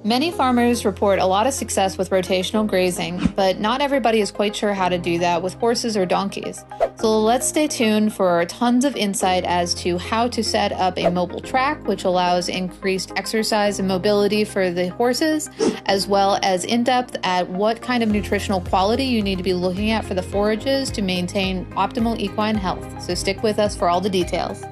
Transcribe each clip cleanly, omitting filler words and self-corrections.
Many farmers report a lot of success with rotational grazing, but not everybody is quite sure how to do that with horses or donkeys. So let's stay tuned for tons of insight as to how to set up a mobile track, which allows increased exercise and mobility for the horses, as well as in-depth at what kind of nutritional quality you need to be looking at for the forages to maintain optimal equine health. So stick with us for all the details.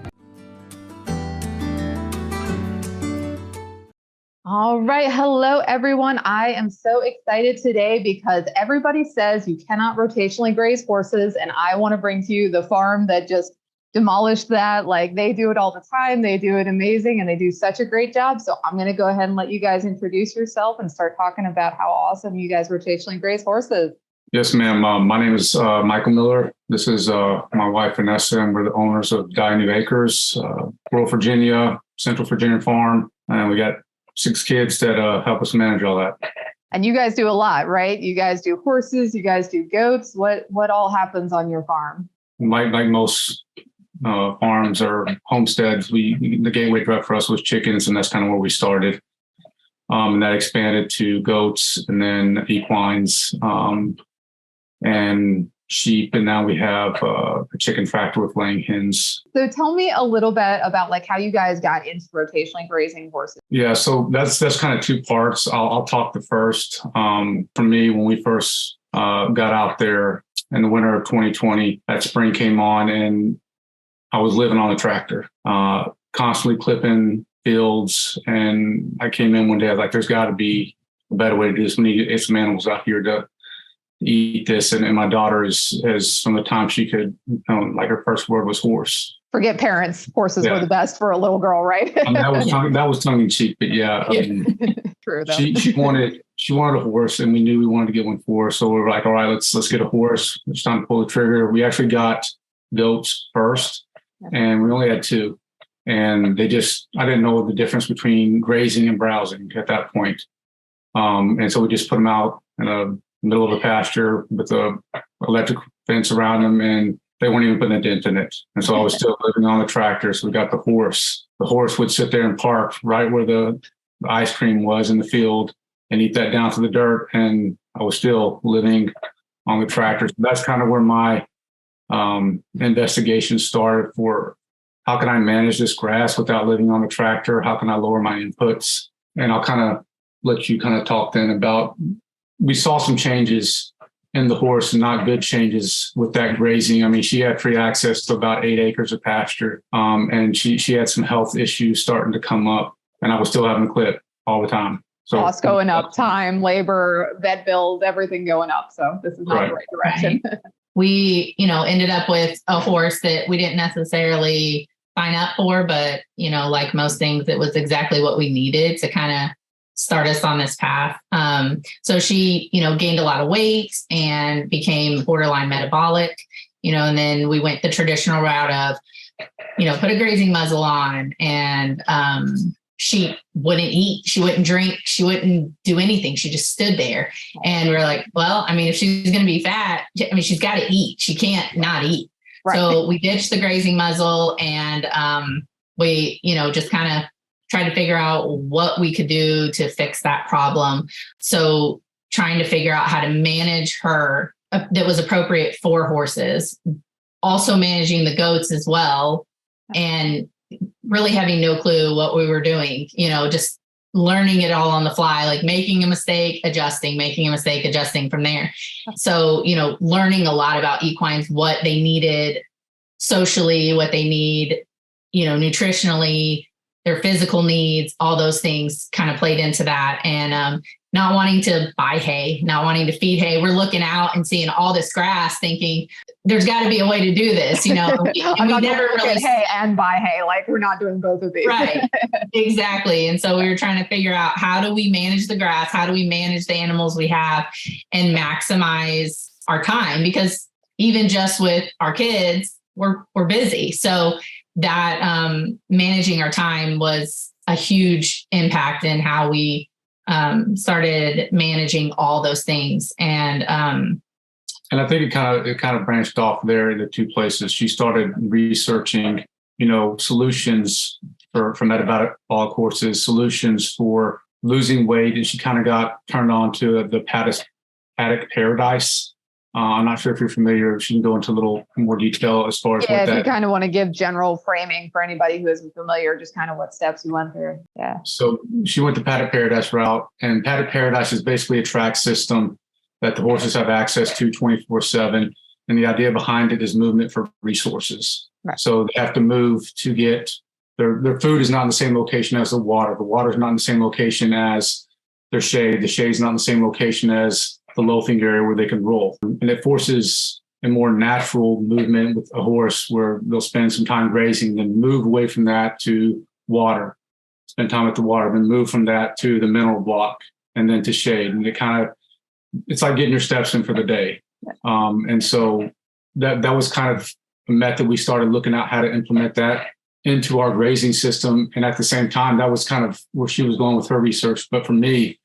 All right. Hello, everyone. I am so excited today because everybody says you cannot rotationally graze horses. And I want to bring to you the farm that just demolished that. Like, they do it all the time. They do it amazing and they do such a great job. So I'm going to go ahead and let you guys introduce yourself and start talking about how awesome you guys rotationally graze horses. Yes, ma'am. My name is Michael Miller. This is my wife, Vanessa, and we're the owners of New Acres, rural Virginia, Central Virginia farm. And we got 6 kids that help us manage all that. And you guys do a lot, right? You guys do horses, you guys do goats. What all happens on your farm? Like most farms or homesteads, the gateway drug for us was chickens, and that's kind of where we started. And that expanded to goats and then equines and sheep, and now we have a chicken factory with laying hens. So tell me a little bit about like how you guys got into rotationally grazing horses. Yeah, so that's kind of 2 parts. I'll talk the first. For me, when we first got out there in the winter of 2020, that spring came on and I was living on a tractor, constantly clipping fields. And I came in one day, I was like, there's got to be a better way to do this. We need to get some animals out here to eat this. And my daughter is from the time she could, like her first word was horse. Forget parents. Horses were the best for a little girl, right? That was tongue in cheek, but yeah. True. Though. She wanted a horse, and we knew we wanted to get one for her. So we were like, all right, let's get a horse. It's time to pull the trigger. We actually got goats first, and we only had 2. And I didn't know the difference between grazing and browsing at that point. And so we just put them out in the middle of a pasture with a electric fence around them, and they weren't even putting a dent in it. And so I was still living on the tractor. So we got the horse. The horse would sit there and park right where the ice cream was in the field and eat that down to the dirt. And I was still living on the tractor. So that's kind of where my investigation started for how can I manage this grass without living on the tractor? How can I lower my inputs? And I'll kind of let you kind of talk then about, we saw some changes in the horse, and not good changes with that grazing. I mean, she had free access to about 8 acres of pasture, and she had some health issues starting to come up, and I was still having to clip all the time. So costs going up, time, labor, vet bills, everything going up. So this is not the right direction. Right. We, ended up with a horse that we didn't necessarily sign up for, but, like most things, it was exactly what we needed to kind of start us on this path. So she, gained a lot of weight and became borderline metabolic, and then we went the traditional route of, put a grazing muzzle on, and she wouldn't eat, she wouldn't drink, she wouldn't do anything. She just stood there. And we're like, well, I mean, if she's going to be fat, she's got to eat. She can't not eat. Right. So we ditched the grazing muzzle, and we, just kind of try to figure out what we could do to fix that problem. So trying to figure out how to manage her that was appropriate for horses, also managing the goats as well, and really having no clue what we were doing, just learning it all on the fly, like making a mistake, adjusting, making a mistake, adjusting from there. So, learning a lot about equines, what they needed socially, what they need, nutritionally, their physical needs, all those things kind of played into that. And not wanting to buy hay, not wanting to feed hay. We're looking out and seeing all this grass thinking there's got to be a way to do this, I'm not never really get hay and buy hay. Like, we're not doing both of these. Right. Exactly. And so we were trying to figure out, how do we manage the grass? How do we manage the animals we have and maximize our time? Because even just with our kids, we're busy. So that managing our time was a huge impact in how we started managing all those things. And I think it kind of branched off there into 2 places. She started researching, solutions for metabolic horses, solutions for losing weight, and she kind of got turned on to the paddock paradise. I'm not sure if you're familiar. She can go into a little more detail as far as Yeah, what if that. you kind of want to give general framing for anybody who isn't familiar, just kind of what steps you went through. Yeah. So she went the paddock paradise route, and paddock paradise is basically a track system that the horses have access to 24/7. And the idea behind it is movement for resources. Right. So they have to move to get their food is not in the same location as the water. The water is not in the same location as their shade. The shade is not in the same location as the loafing area where they can roll. And it forces a more natural movement with a horse where they'll spend some time grazing, then move away from that to water, spend time at the water, then move from that to the mineral block and then to shade. And it's like getting your steps in for the day. And so that was kind of a method we started looking at how to implement that into our grazing system. And at the same time, that was kind of where she was going with her research. But for me,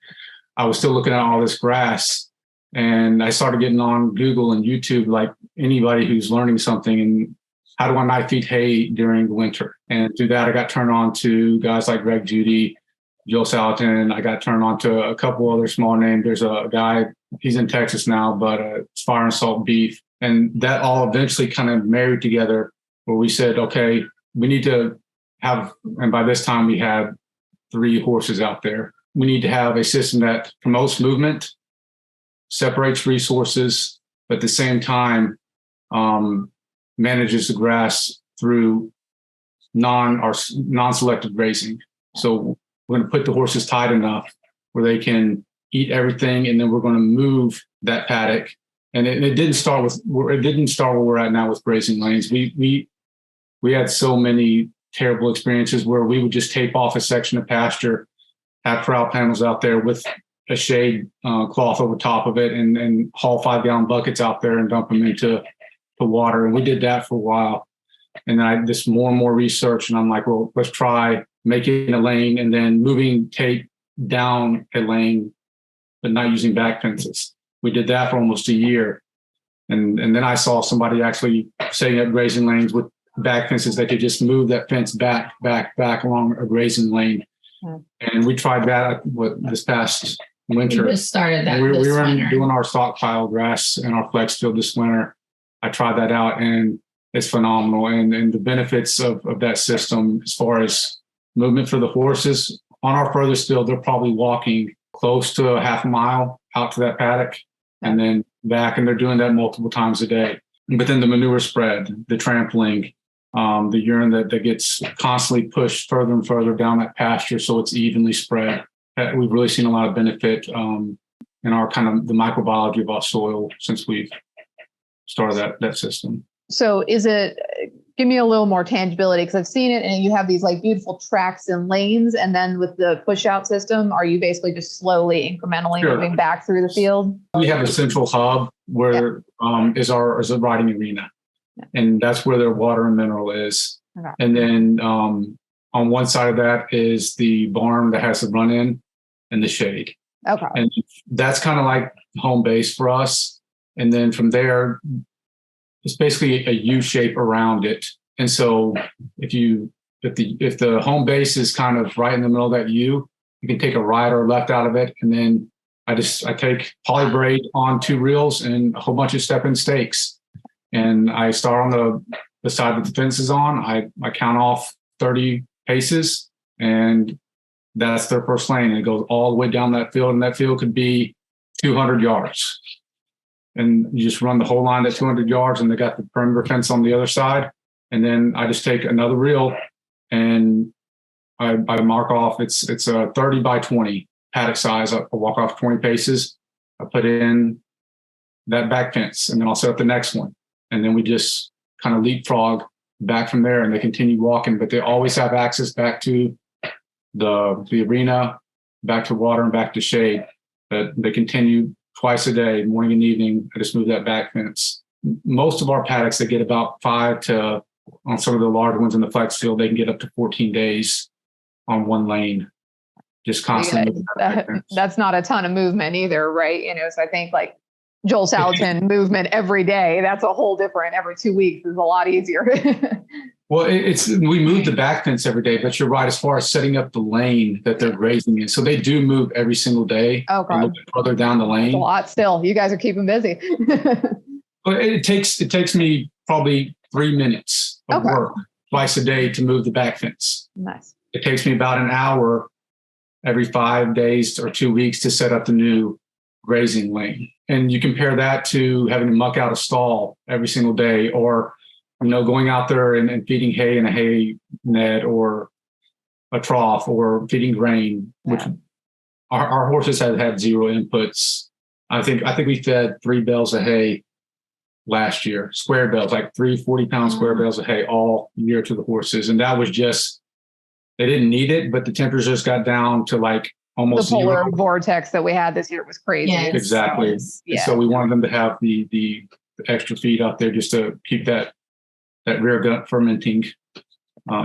I was still looking at all this grass, and I started getting on Google and YouTube, like anybody who's learning something, and how do I night feed hay during the winter? And through that, I got turned on to guys like Greg Judy, Joe Salatin. I got turned on to a couple other small names. There's a guy, he's in Texas now, but it's Fire and Salt Beef. And that all eventually kind of married together where we said, okay, we need to have, and by this time we had 3 horses out there. We need to have a system that promotes movement, separates resources, but at the same time manages the grass through non-selective grazing. So we're going to put the horses tight enough where they can eat everything, and then we're going to move that paddock. And it didn't start where we're at now with grazing lanes. We had so many terrible experiences where we would just tape off a section of pasture, have corral panels out there with a shade cloth over top of it, and haul 5-gallon buckets out there and dump them into water. And we did that for a while. And then I just more and more research, and I'm like, well, let's try making a lane and then moving tape down a lane, but not using back fences. We did that for almost a year. And then I saw somebody actually setting up grazing lanes with back fences. They could just move that fence back along a grazing lane. And we tried that this past winter. We just started that. We were winter. doing our stockpile grass in our flex field this winter. I tried that out, and it's phenomenal. And the benefits of that system, as far as movement for the horses, on our furthest field, they're probably walking close to a half a mile out to that paddock and then back. And they're doing that multiple times a day. But then the manure spread, the trampling, the urine that gets constantly pushed further and further down that pasture so it's evenly spread. We've really seen a lot of benefit in our kind of the microbiology of our soil since we've started that system. So give me a little more tangibility, because I've seen it and you have these like beautiful tracks and lanes. And then with the push out system, are you basically just slowly, incrementally moving back through the field? We have a central hub where is a riding arena. And that's where their water and mineral is. Okay. And then on one side of that is the barn that has the run in and the shade. Okay. And that's kind of like home base for us. And then from there, it's basically a U shape around it. And so if the home base is kind of right in the middle of that U, you can take a right or left out of it. And then I take poly braid on 2 reels and a whole bunch of step-in stakes. And I start on the side that the fence is on. I count off 30 paces, and that's their first lane. And it goes all the way down that field, and that field could be 200 yards. And you just run the whole line at 200 yards, and they got the perimeter fence on the other side. And then I just take another reel and I mark off. It's a 30 by 20 paddock size. I walk off 20 paces. I put in that back fence, and then I'll set up the next one. And then we just kind of leapfrog back from there, and they continue walking, but they always have access back to the arena, back to water, and back to shade. But they continue twice a day, morning and evening. I just move that back fence. Most of our paddocks, they get about 5 to, on some of the large ones in the flex field, they can get up to 14 days on one lane, just constantly. That's not a ton of movement either, right? So I think like Joel Salatin movement every day, that's a whole different, every 2 weeks is a lot easier. Well, we move the back fence every day, but you're right as far as setting up the lane that they're grazing in. So they do move every single day. Okay. A little bit further down the lane. It's a lot still. You guys are keeping busy. But it takes me probably 3 minutes of work twice a day to move the back fence. Nice. It takes me about an hour every 5 days or 2 weeks to set up the new grazing lane. And you compare that to having to muck out a stall every single day, or going out there and feeding hay in a hay net or a trough, or feeding grain, which our horses have had zero inputs. I think we fed 3 bales of hay last year, square bales, like 3 40-pound square bales of hay all year to the horses. And that was just, they didn't need it, but the temperatures just got down to like almost the polar zero. vortex that we had this year was crazy. Yes. Exactly. So we wanted them to have the extra feed out there just to keep that rear gut fermenting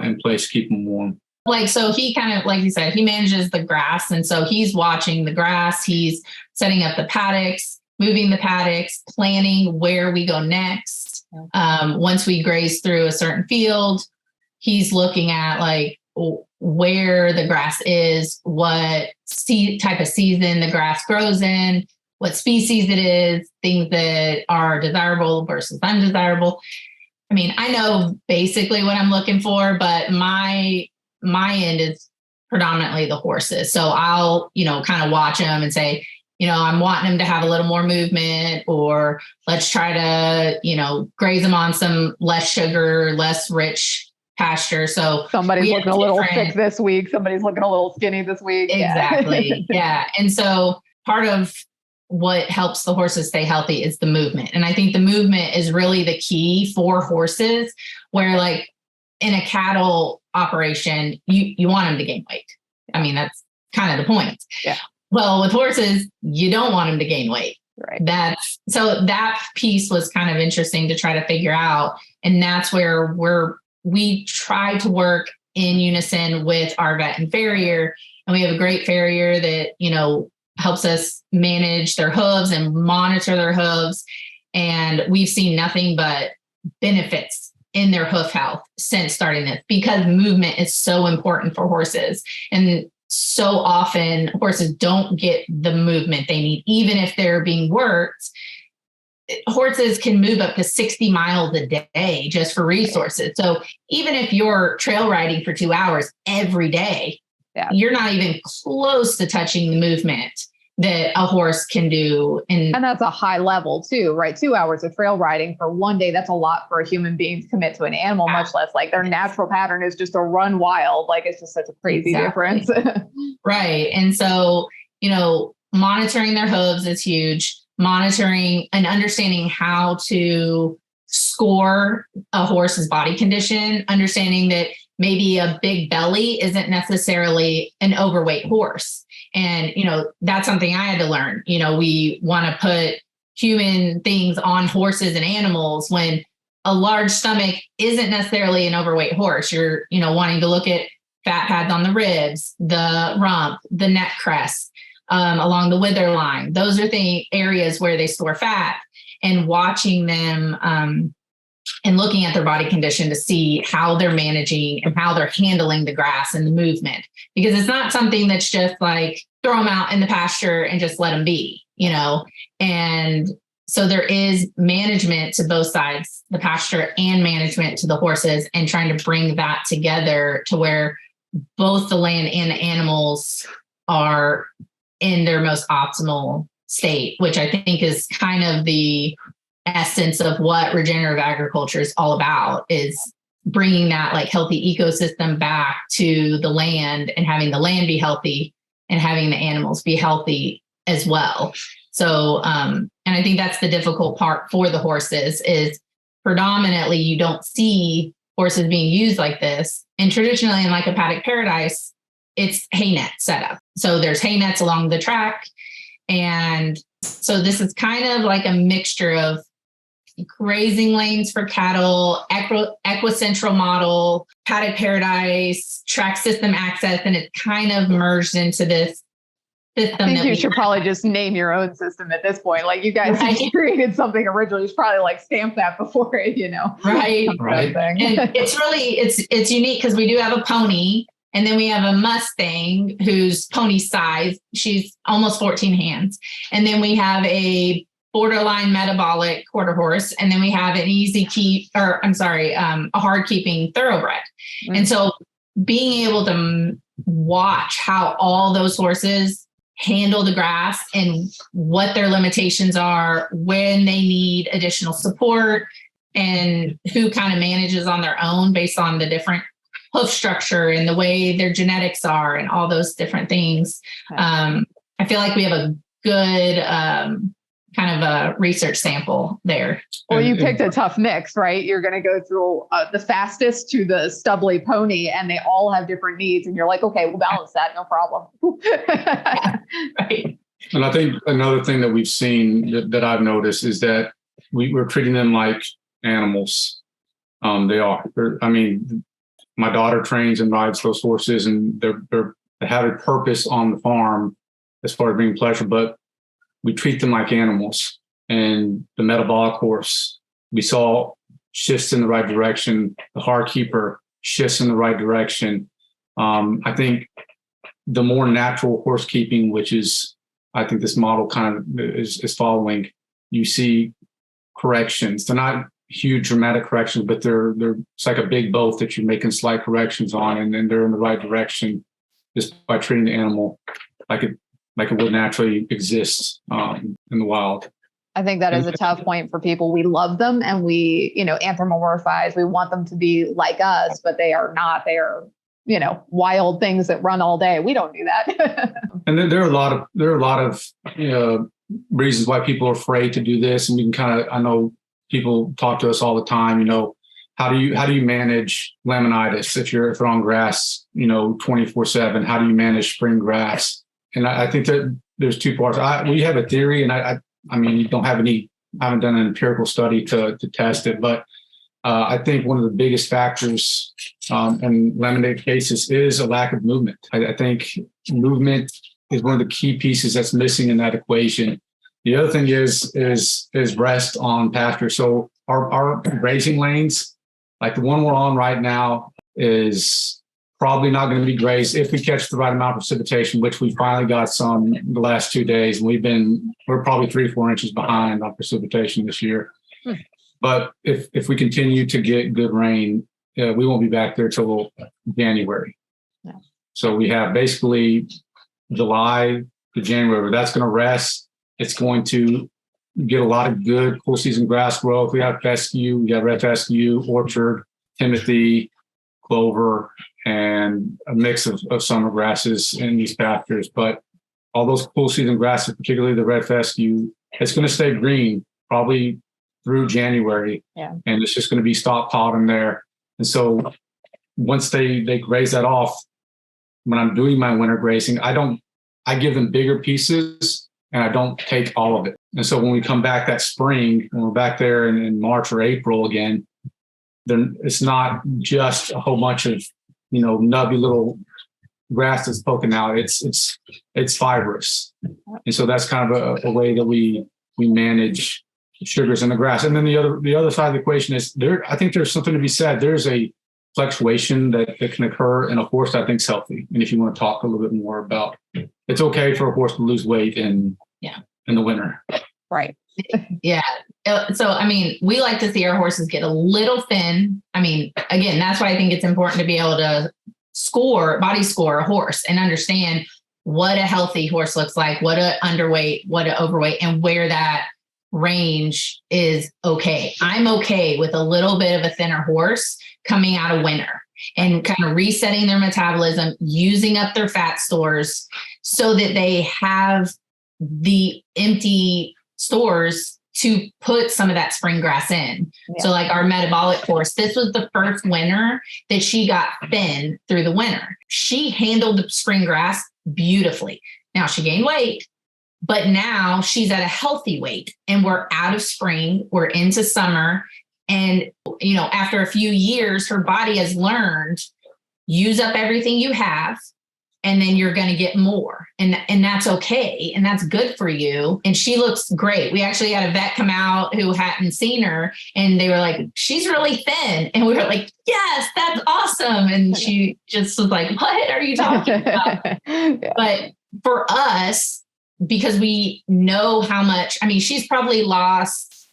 in place, keep them warm. Like, so he kind of, like you said, he manages the grass. And so he's watching the grass, he's setting up the paddocks, moving the paddocks, planning where we go next. Once we graze through a certain field, he's looking at like where the grass is, what type of season the grass grows in, what species it is, things that are desirable versus undesirable. I mean, I know basically what I'm looking for, but my end is predominantly the horses. So I'll, kind of watch them and say, I'm wanting them to have a little more movement, or let's try to, graze them on some less sugar, less rich pasture. So somebody's looking a little thick this week. Somebody's looking a little skinny this week. Exactly. Yeah. And so part of what helps the horses stay healthy is the movement. And I think the movement is really the key for horses, where like in a cattle operation, you want them to gain weight. I mean, that's kind of the point. Yeah. Well, with horses, you don't want them to gain weight. Right. So that piece was kind of interesting to try to figure out. And that's where we try to work in unison with our vet and farrier. And we have a great farrier that, helps us manage their hooves and monitor their hooves. And we've seen nothing but benefits in their hoof health since starting this, because movement is so important for horses. And so often horses don't get the movement they need, even if they're being worked. Horses can move up to 60 miles a day just for resources. So even if you're trail riding for 2 hours every day, you're not even close to touching the movement that a horse can do. And that's a high level too, right? 2 hours of trail riding for one day. That's a lot for a human being to commit to an animal, much less like their natural pattern is just to run wild. Like it's just such a crazy difference. Right. And so, monitoring their hooves is huge. Monitoring and understanding how to score a horse's body condition, understanding that maybe a big belly isn't necessarily an overweight horse. And, that's something I had to learn. We want to put human things on horses and animals when a large stomach isn't necessarily an overweight horse. You're, wanting to look at fat pads on the ribs, the rump, the neck crest, along the wither line. Those are the areas where they store fat, and watching them and looking at their body condition to see how they're managing and how they're handling the grass and the movement. Because it's not something that's just like throw them out in the pasture and just let them be, And so there is management to both sides, the pasture and management to the horses, and trying to bring that together to where both the land and the animals are in their most optimal state, which I think is kind of the essence of what regenerative agriculture is all about, is bringing that like healthy ecosystem back to the land, and having the land be healthy and having the animals be healthy as well. So, and I think that's the difficult part for the horses, is predominantly you don't see horses being used like this. And traditionally in like a paddock paradise, it's hay net setup. So there's hay nets along the track. And so this is kind of like a mixture of grazing lanes for cattle, equicentral model, paddock paradise, track system access, and it's kind of merged into this system. I think you should probably just name your own system at this point. Like you guys created something originally. You should probably like stamp that before it, Right. And it's unique because we do have a pony, and then we have a Mustang who's pony size. She's almost 14 hands. And then we have a borderline metabolic quarter horse. And then we have an a hard keeping thoroughbred. Mm-hmm. And so being able to watch how all those horses handle the grass and what their limitations are, when they need additional support, and who kind of manages on their own based on the different hoof structure and the way their genetics are and all those different things. I feel like we have a good kind of a research sample there. Well, you picked a tough mix, right? You're going to go through the fastest to the stubbly pony, and they all have different needs. And you're like, okay, we'll balance that. No problem. Right. And I think another thing that we've seen that I've noticed is that we're treating them like animals. They are. My daughter trains and rides those horses, and they have a purpose on the farm as far as being pleasure, but we treat them like animals. And the metabolic horse, we saw shifts in the right direction. The hard keeper shifts in the right direction. I think the more natural horse keeping, which is, I think this model kind of is following, you see corrections. They're not huge dramatic corrections, but it's like a big boat that you're making slight corrections on, and then they're in the right direction just by treating the animal like it would naturally exist in the wild. I think that is a tough point for people. We love them and we, anthropomorphize. We want them to be like us, but they are not. They are, wild things that run all day. We don't do that. And then there are a lot of reasons why people are afraid to do this. And we can I know people talk to us all the time, how do you manage laminitis if you're on grass, 24/7? How do you manage spring grass? And I think that there's two parts. We have a theory, and I haven't done an empirical study to test it, but I think one of the biggest factors in laminated cases is a lack of movement. I think movement is one of the key pieces that's missing in that equation. The other thing is rest on pasture. So our grazing lanes, like the one we're on right now, is probably not going to be grazed if we catch the right amount of precipitation, which we finally got some the last 2 days. And we're probably 3-4 inches behind on precipitation this year. But if we continue to get good rain, we won't be back there till January. Yeah. So we have basically July to January. That's going to rest. It's going to get a lot of good cool season grass growth. We have fescue, we got red fescue, orchard, timothy, clover, and a mix of summer grasses in these pastures. But all those cool season grasses, particularly the red fescue, it's going to stay green probably through January. Yeah. And it's just going to be stockpiled in there. And so once they graze that off, when I'm doing my winter grazing, I give them bigger pieces and I don't take all of it. And so when we come back that spring, when we're back there in March or April again, then it's not just a whole bunch of, nubby little grass that's poking out. It's fibrous. And so that's kind of a way that we manage sugars in the grass. And then the other side of the equation is I think there's something to be said. There's a fluctuation that can occur in a horse that I think is healthy. And if you want to talk a little bit more about, it's okay for a horse to lose weight in the winter. Right. Yeah. So, we like to see our horses get a little thin. Again, that's why I think it's important to be able to body score a horse and understand what a healthy horse looks like, what a underweight, what a overweight, and where that range is okay. I'm okay with a little bit of a thinner horse coming out of winter and kind of resetting their metabolism, using up their fat stores so that they have the empty stores to put some of that spring grass in. Yeah. So like our metabolic horse, this was the first winter that she got thin through the winter. She handled the spring grass beautifully. Now she gained weight, but now she's at a healthy weight and we're out of spring, we're into summer. And, after a few years, her body has learned, use up everything you have and then you're going to get more. And that's okay. And that's good for you. And she looks great. We actually had a vet come out who hadn't seen her, and they were like, she's really thin. And we were like, yes, that's awesome. And she just was like, what are you talking about? Yeah. But for us, because we know how much, I mean, she's probably lost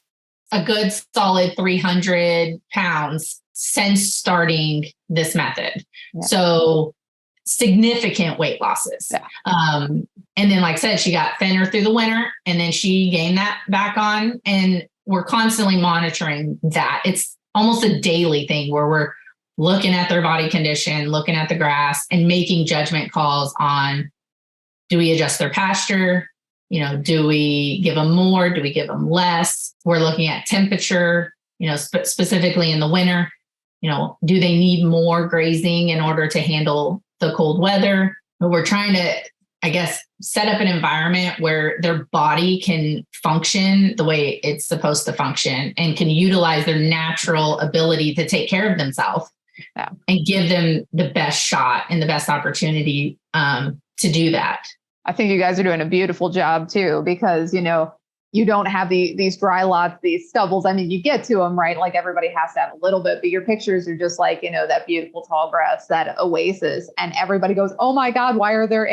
a good solid 300 pounds since starting this method. Yeah. So significant weight losses. Yeah. And then, like I said, she got thinner through the winter, and then she gained that back on. And we're constantly monitoring that. It's almost a daily thing where we're looking at their body condition, looking at the grass, and making judgment calls on, do we adjust their pasture? You know, do we give them more? Do we give them less? We're looking at temperature, you know, specifically in the winter. You know, do they need more grazing in order to handle the cold weather? But we're trying to, I guess, set up an environment where their body can function the way it's supposed to function and can utilize their natural ability to take care of themselves. Yeah. And give them the best shot and the best opportunity to do that. I think you guys are doing a beautiful job too, because, you know, you don't have these dry lots, these stubbles. I mean, you get to them, right? Like everybody has to have a little bit, but your pictures are just like, you know, that beautiful tall grass, that oasis. And everybody goes, oh my God, why are there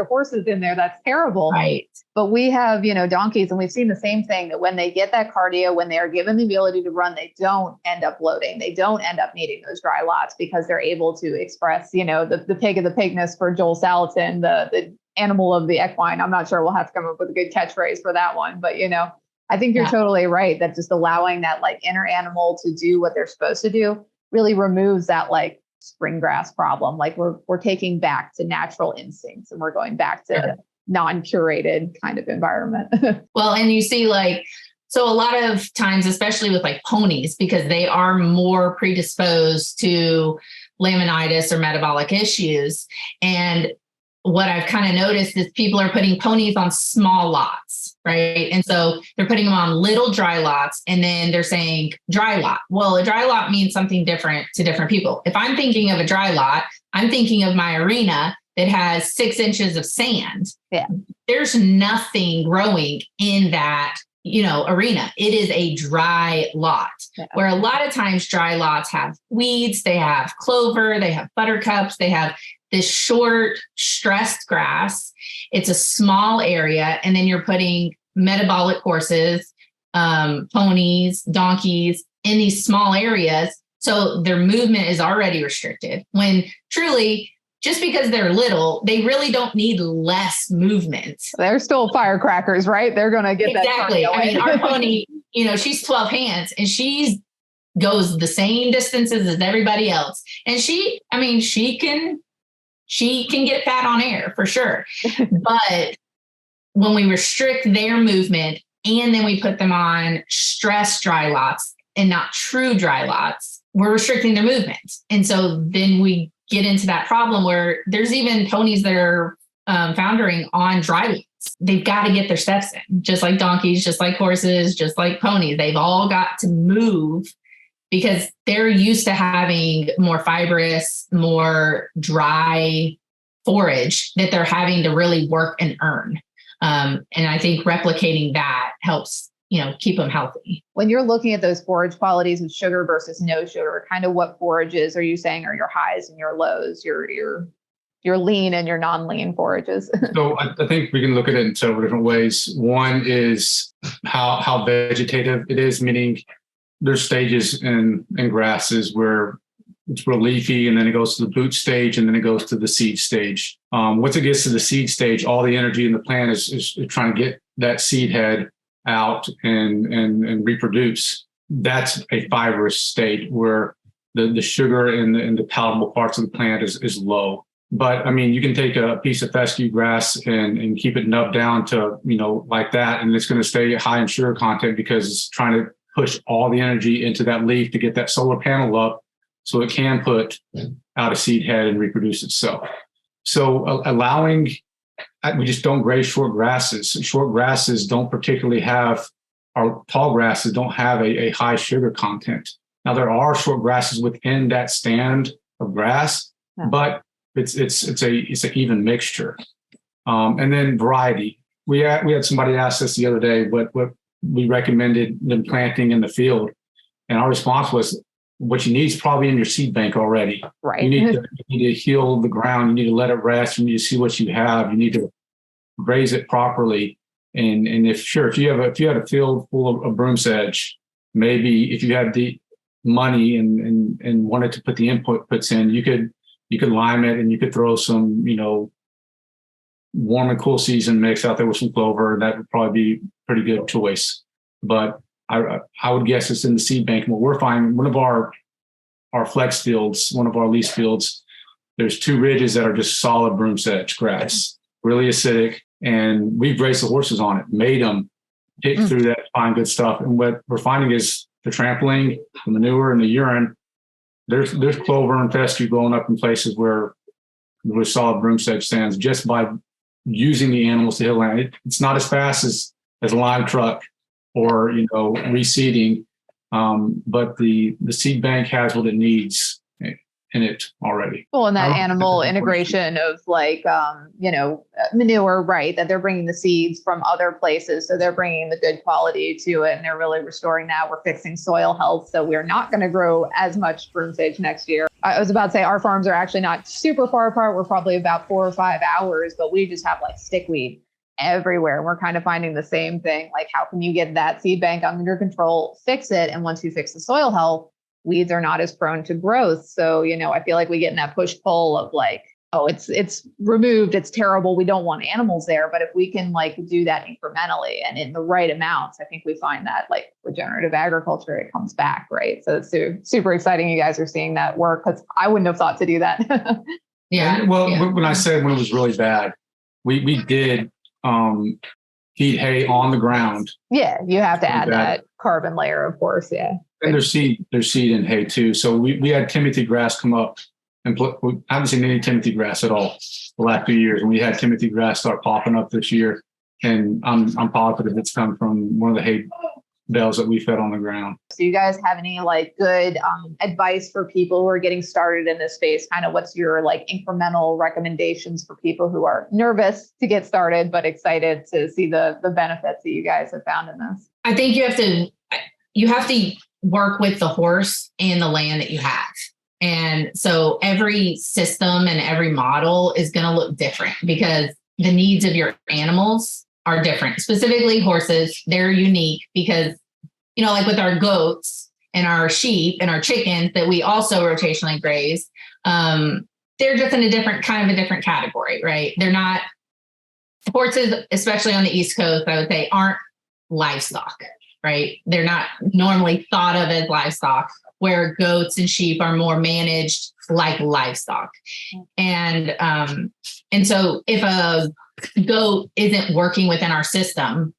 horses in there? That's terrible. Right. But we have, you know, donkeys, and we've seen the same thing, that when they get that cardio, when they are given the ability to run, they don't end up bloating. They don't end up needing those dry lots because they're able to express, you know, the pig of the pigness for Joel Salatin, the animal of the equine. I'm not sure, we'll have to come up with a good catchphrase for that one. But, you know, I think you're totally right that just allowing that like inner animal to do what they're supposed to do really removes that like spring grass problem. Like we're taking back to natural instincts, and we're going back to non-curated kind of environment. Well, and you see, like, so a lot of times, especially with like ponies, because they are more predisposed to laminitis or metabolic issues. And what I've kind of noticed is people are putting ponies on small lots, right? And so they're putting them on little dry lots, and then they're saying dry lot. Well, a dry lot means something different to different people. If I'm thinking of a dry lot, I'm thinking of my arena that has 6 inches of sand. Yeah. There's nothing growing in that, you know, arena. It is a dry lot, where a lot of times dry lots have weeds, they have clover, they have buttercups, they have this short stressed grass. It's a small area. And then you're putting metabolic horses, ponies, donkeys in these small areas. So their movement is already restricted, when truly, just because they're little, they really don't need less movement. They're still firecrackers, right? They're going to get exactly. that. I mean, our pony, you know, she's 12 hands, and she goes the same distances as everybody else. And she can get fat on air for sure. But when we restrict their movement, and then we put them on stress dry lots and not true dry lots, we're restricting their movement. And so then we get into that problem where there's even ponies that are foundering on dry lots. They've got to get their steps in, just like donkeys, just like horses, just like ponies. They've all got to move because they're used to having more fibrous, more dry forage that they're having to really work and earn. And I think replicating that helps, you know, keep them healthy. When you're looking at those forage qualities of sugar versus no sugar, kind of what forages are you saying are your highs and your lows, your lean and your non-lean forages? So I think we can look at it in several different ways. One is how vegetative it is, meaning there's stages in grasses where it's real leafy, and then it goes to the boot stage, and then it goes to the seed stage. Once it gets to the seed stage, all the energy in the plant is trying to get that seed head out and reproduce. That's a fibrous state where the sugar in the palatable parts of the plant is low. But I mean, you can take a piece of fescue grass and keep it nubbed down to, you know, like that, and it's going to stay high in sugar content because it's trying to push all the energy into that leaf to get that solar panel up so it can put out a seed head and reproduce itself. So we just don't graze short grasses. Short grasses don't particularly have, or tall grasses don't have a high sugar content. Now, there are short grasses within that stand of grass, but it's an even mixture. And then variety. We had somebody ask us the other day what we recommended them planting in the field, and our response was, what you need is probably in your seed bank already. Right. You need to heal the ground. You need to let it rest. You need to see what you have. You need to graze it properly. And if you had a field full of broom sedge, maybe if you had the money and wanted to put the inputs in, you could lime it, and you could throw some, warm and cool season mix out there with some clover. That would probably be a pretty good choice. But I would guess it's in the seed bank. And what we're finding, one of our flex fields, one of our lease fields, there's 2 ridges that are just solid broom sedge grass, really acidic. And we've raised the horses on it, made them pick through that, find good stuff. And what we're finding is the trampling, the manure, and the urine. There's clover and fescue growing up in places where there was solid broom sedge stands just by using the animals to hill land. It's not as fast as a lime truck or reseeding, but the seed bank has what it needs in it already. Well, and that animal integration of manure, right? That they're bringing the seeds from other places. So they're bringing the good quality to it, and they're really restoring that. We're fixing soil health. So we're not going to grow as much broom sage next year. I was about to say our farms are actually not super far apart. We're probably about 4 or 5 hours, but we just have like stickweed everywhere. And we're kind of finding the same thing. Like, how can you get that seed bank under control, fix it? And once you fix the soil health, weeds are not as prone to growth. So, I feel like we get in that push pull of like, oh, it's removed, it's terrible, we don't want animals there. But if we can do that incrementally and in the right amounts, I think we find that regenerative agriculture, it comes back, right? So it's super exciting you guys are seeing that work, because I wouldn't have thought to do that. Yeah. When I said when it was really bad, we did feed hay on the ground. Yeah, you have to add that carbon layer, of course. Yeah. And there's seed in hay too. So we had Timothy grass come up, and we haven't seen any Timothy grass at all the last few years. And we had Timothy grass start popping up this year, and I'm positive it's come from one of the hay bales that we fed on the ground. So you guys have any good advice for people who are getting started in this space? Kind of what's your incremental recommendations for people who are nervous to get started but excited to see the benefits that you guys have found in this? I think you have to work with the horse and the land that you have. And so every system and every model is going to look different because the needs of your animals are different. Specifically horses, they're unique because, like with our goats and our sheep and our chickens that we also rotationally graze, they're just in a different category, right? They're not, horses, especially on the East Coast, I would say, aren't livestock, right? They're not normally thought of as livestock, where goats and sheep are more managed like livestock. And so if a goat isn't working within our system,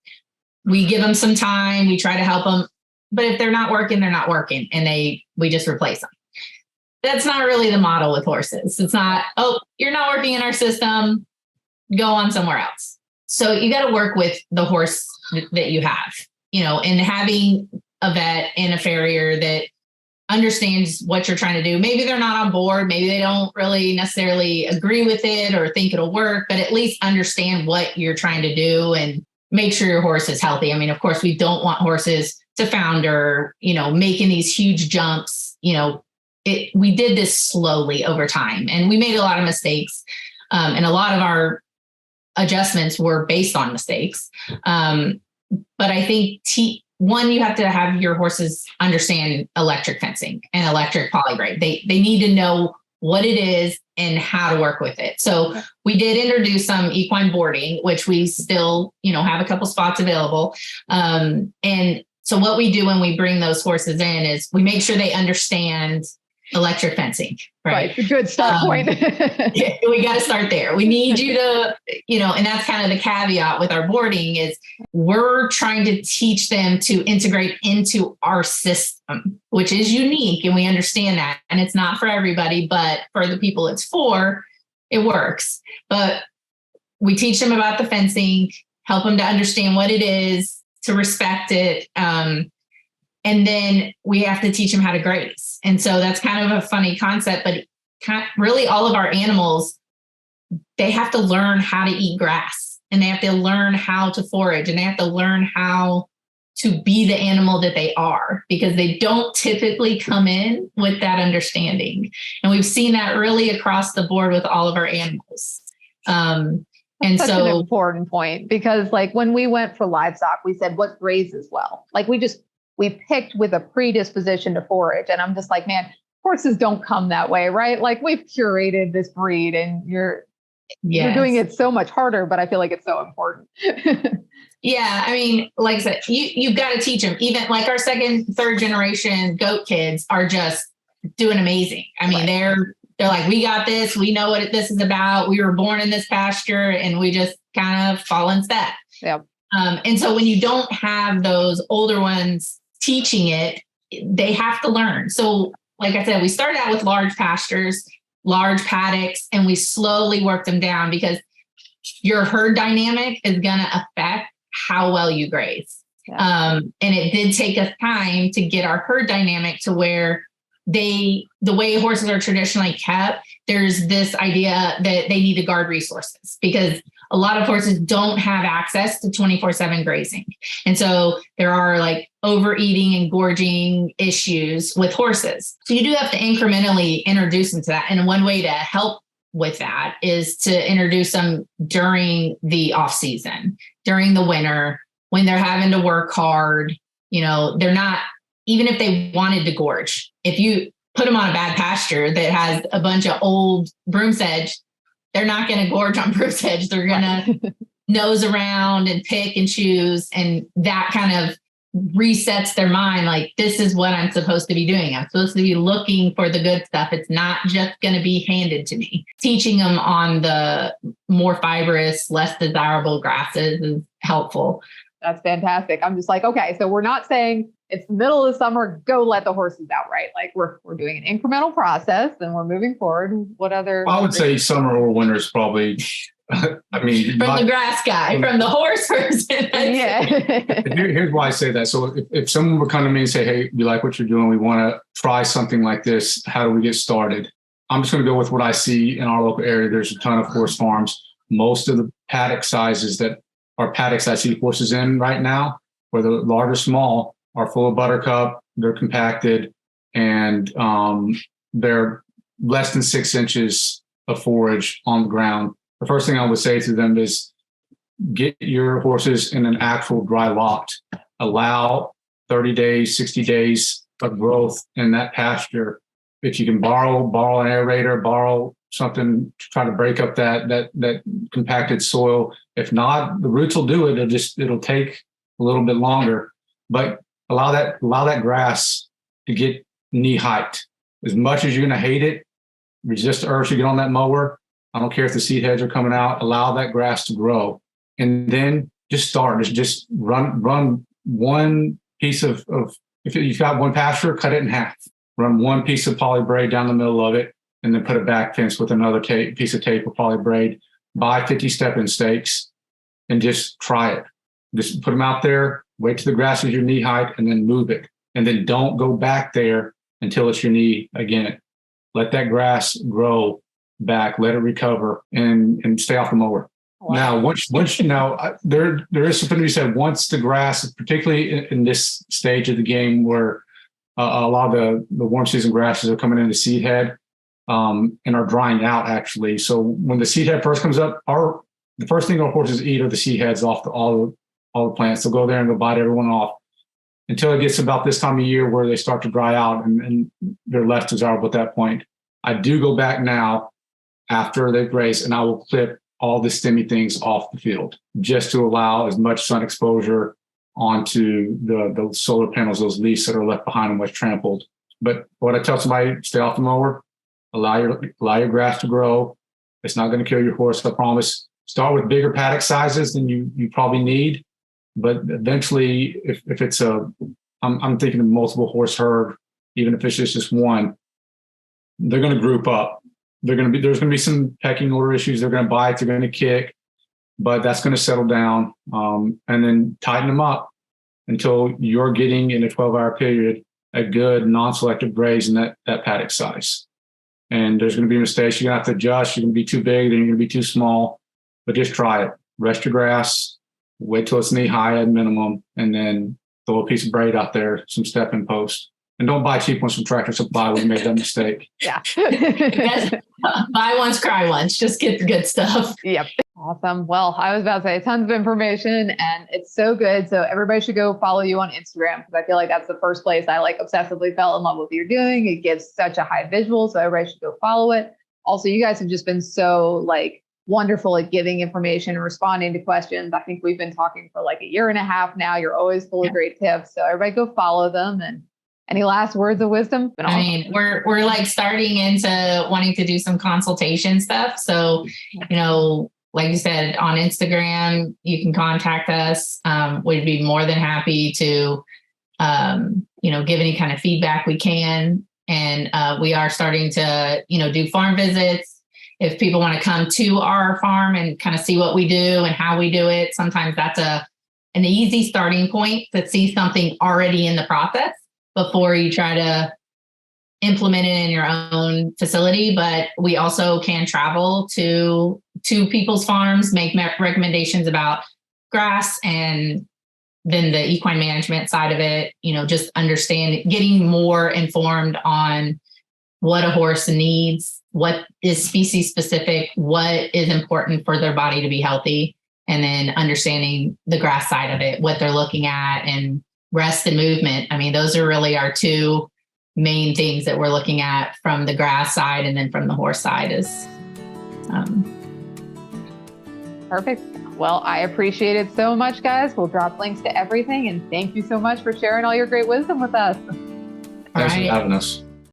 we give them some time, we try to help them, but if they're not working, they're not working, and we just replace them. That's not really the model with horses. It's not, oh, you're not working in our system, go on somewhere else. So you got to work with the horse that you have, and having a vet and a farrier that understands what you're trying to do. Maybe they're not on board. Maybe they don't really necessarily agree with it or think it'll work, but at least understand what you're trying to do and make sure your horse is healthy. I mean, of course, we don't want horses to founder, making these huge jumps. We did this slowly over time, and we made a lot of mistakes. And a lot of our adjustments were based on mistakes. But I think one, you have to have your horses understand electric fencing and electric polybraid. They need to know what it is and how to work with it. So we did introduce some equine boarding, which we still, have a couple spots available. And so what we do when we bring those horses in is we make sure they understand electric fencing, right? A good start point. We got to start there. We need you to, and that's kind of the caveat with our boarding is we're trying to teach them to integrate into our system, which is unique. And we understand that. And it's not for everybody, but for the people it's for, it works. But we teach them about the fencing, help them to understand what it is, to respect it. And then we have to teach them how to graze. And so that's kind of a funny concept, but really all of our animals, they have to learn how to eat grass, and they have to learn how to forage, and they have to learn how to be the animal that they are, because they don't typically come in with that understanding. And we've seen that really across the board with all of our animals. And Such so an important point, because like when we went for livestock, we said what grazes well. Like we picked with a predisposition to forage. And I'm just like, man, horses don't come that way, right? Like we've curated this breed and you're doing it so much harder, but I feel like it's so important. Yeah. I mean, like I said, you've got to teach them. Even like our second, third generation goat kids are just doing amazing. I mean, they're like, we got this. We know what this is about. We were born in this pasture, and we just kind of fall in step. Yep. And so when you don't have those older ones teaching it, they have to learn. So like I said, we started out with large pastures, large paddocks, and we slowly worked them down, because your herd dynamic is going to affect how well you graze. Yeah. And it did take us time to get our herd dynamic to where the way horses are traditionally kept, there's this idea that they need to guard resources, because a lot of horses don't have access to 24/7 grazing. And so there are like overeating and gorging issues with horses. So you do have to incrementally introduce them to that. And one way to help with that is to introduce them during the off season, during the winter, when they're having to work hard. They're not, even if they wanted to gorge, if you put them on a bad pasture that has a bunch of old broom sedge, they're not going to gorge on broom sedge. They're going to nose around and pick and choose. And that kind of resets their mind. Like, this is what I'm supposed to be doing. I'm supposed to be looking for the good stuff. It's not just going to be handed to me. Teaching them on the more fibrous, less desirable grasses is helpful. That's fantastic. I'm just like, okay, so we're not saying it's the middle of the summer, go let the horses out, right? Like we're doing an incremental process and we're moving forward. What other? I would say summer or winter is probably, I mean, from the grass guy, from the horse person. Yeah. Here's why I say that. So if someone would come to me and say, hey, we like what you're doing, we want to try something like this, how do we get started? I'm just going to go with what I see in our local area. There's a ton of horse farms. Most of the paddock sizes that are paddocks I see horses in right now, whether large or small, are full of buttercup. They're compacted, and they're less than 6 inches of forage on the ground. The first thing I would say to them is get your horses in an actual dry lot. Allow 30 days, 60 days of growth in that pasture. If you can borrow an aerator, borrow something to try to break up that compacted soil. If not, the roots will do it. It'll take a little bit longer, but allow that grass to get knee height. As much as you're going to hate it, resist the urge to get on that mower. I don't care if the seed heads are coming out. Allow that grass to grow, and then just start. Just run one piece of if you've got one pasture, cut it in half. Run one piece of poly braid down the middle of it, and then put a back fence with another piece of tape or poly braid. Buy 50 step-in stakes and just try it. Just put them out there, wait till the grass is your knee height, and then move it. And then don't go back there until it's your knee again. Let that grass grow back, let it recover, and stay off the mower. Wow. Now, once you know, there is something to be said. Once the grass, particularly in this stage of the game where a lot of the warm season grasses are coming into seed head and are drying out, actually. So when the seed head first comes up, the first thing our horses eat are the seed heads off all the plants. They'll go there and they'll bite everyone off until it gets about this time of year where they start to dry out and they're less desirable at that point. I do go back now after they've grazed, and I will clip all the stemmy things off the field just to allow as much sun exposure onto the solar panels, those leaves that are left behind and what's trampled. But what I tell somebody, stay off the mower, allow your grass to grow. It's not going to kill your horse, I promise. Start with bigger paddock sizes than you probably need. But eventually, if it's I'm thinking of multiple horse herd, even if it's just one, they're going to group up. There's going to be some pecking order issues. They're going to bite, they're going to kick, but that's going to settle down, and then tighten them up until you're getting in a 12-hour period a good non-selective graze in that paddock size. And there's going to be mistakes. You're going to have to adjust. You're going to be too big, then you're going to be too small. But just try it. Rest your grass. Wait till it's knee high at minimum, and then throw a piece of braid out there, some stepping post. And don't buy cheap ones from Tractor Supply. We made that mistake. Yeah. Buy once, cry once. Just get the good stuff. Yep. Awesome. Well, I was about to say tons of information, and it's so good. So everybody should go follow you on Instagram, because I feel like that's the first place I like obsessively fell in love with what you're doing. It gives such a high visual. So everybody should go follow it. Also, you guys have just been so like wonderful at giving information and responding to questions. I think we've been talking for like a year and a half now. You're always full of great tips. So everybody go follow them. And any last words of wisdom? I mean, we're like starting into wanting to do some consultation stuff. So, like you said, on Instagram, you can contact us. We'd be more than happy to, give any kind of feedback we can. And we are starting to, do farm visits. If people want to come to our farm and kind of see what we do and how we do it, sometimes that's an easy starting point to see something already in the process before you try to implement it in your own facility. But we also can travel to people's farms, make recommendations about grass, and then the equine management side of it, just getting more informed on what a horse needs, what is species specific, what is important for their body to be healthy, and then understanding the grass side of it, what they're looking at, and rest and movement. I mean, those are really our two main things that we're looking at from the grass side, and then from the horse side is. Perfect. Well, I appreciate it so much, guys. We'll drop links to everything. And thank you so much for sharing all your great wisdom with us. Thanks for having us.